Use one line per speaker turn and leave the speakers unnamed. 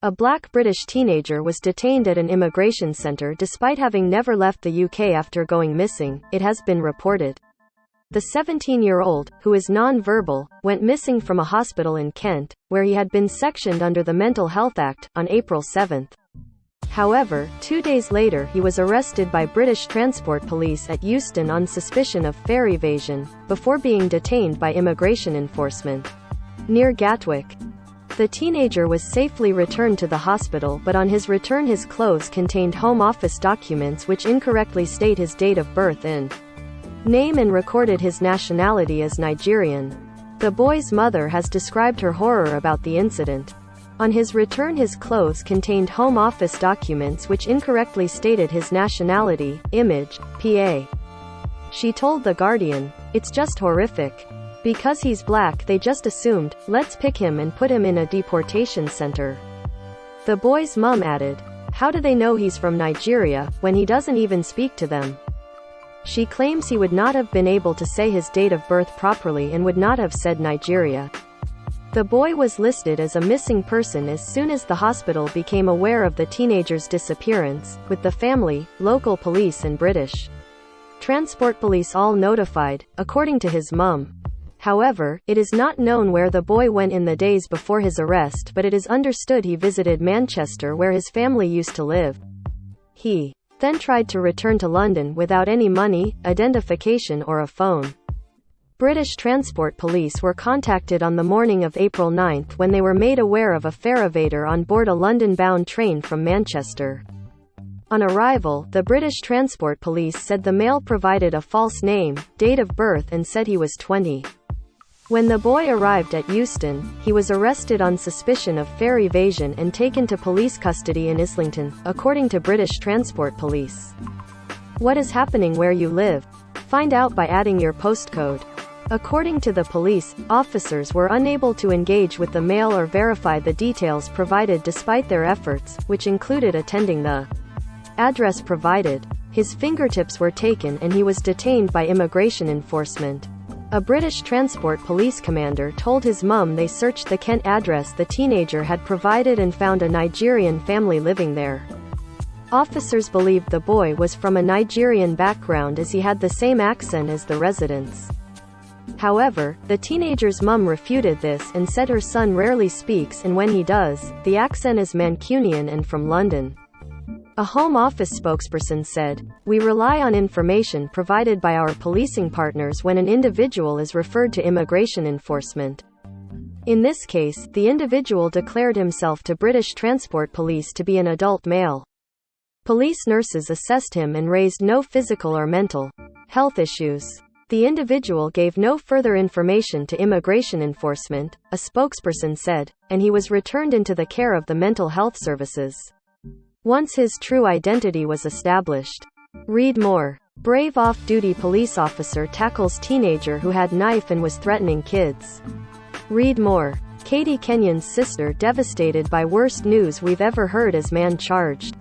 A black British teenager was detained at an immigration centre despite having never left the UK after going missing, it has been reported. The 17-year-old, who is non-verbal, went missing from a hospital in Kent, where he had been sectioned under the Mental Health Act, on April 7. However, 2 days later he was arrested by British Transport Police at Euston on suspicion of fare evasion, before being detained by immigration enforcement near Gatwick. The teenager was safely returned to the hospital, but on his return his clothes contained Home Office documents which incorrectly state his date of birth and name and recorded his nationality as Nigerian. The boy's mother has described her horror about the incident. On his return his clothes contained Home Office documents which incorrectly stated his nationality, image, PA. She told The Guardian, "It's just horrific. Because he's black they just assumed, let's pick him and put him in a deportation center." The boy's mum added, "How do they know he's from Nigeria, when he doesn't even speak to them?" She claims he would not have been able to say his date of birth properly and would not have said Nigeria. The boy was listed as a missing person as soon as the hospital became aware of the teenager's disappearance, with the family, local police and British Transport Police all notified, according to his mum. However, it is not known where the boy went in the days before his arrest, but it is understood he visited Manchester where his family used to live. He then tried to return to London without any money, identification or a phone. British Transport Police were contacted on the morning of April 9 when they were made aware of a fare evader on board a London-bound train from Manchester. On arrival, the British Transport Police said the male provided a false name, date of birth and said he was 20. When the boy arrived at Euston, he was arrested on suspicion of fare evasion and taken to police custody in Islington, according to British Transport Police. What is happening where you live? Find out by adding your postcode. According to the police, officers were unable to engage with the male or verify the details provided despite their efforts, which included attending the address provided. His fingertips were taken and he was detained by immigration enforcement. A British Transport Police commander told his mum they searched the Kent address the teenager had provided and found a Nigerian family living there. Officers believed the boy was from a Nigerian background as he had the same accent as the residents. However, the teenager's mum refuted this and said her son rarely speaks and when he does, the accent is Mancunian and from London. A Home Office spokesperson said, "We rely on information provided by our policing partners when an individual is referred to immigration enforcement. In this case, the individual declared himself to British Transport Police to be an adult male. Police nurses assessed him and raised no physical or mental health issues. The individual gave no further information to immigration enforcement," a spokesperson said, and he was returned into the care of the mental health services once his true identity was established. Read more. Brave off-duty police officer tackles teenager who had knife and was threatening kids. Read more. Katie Kenyon's sister devastated by worst news we've ever heard as man charged.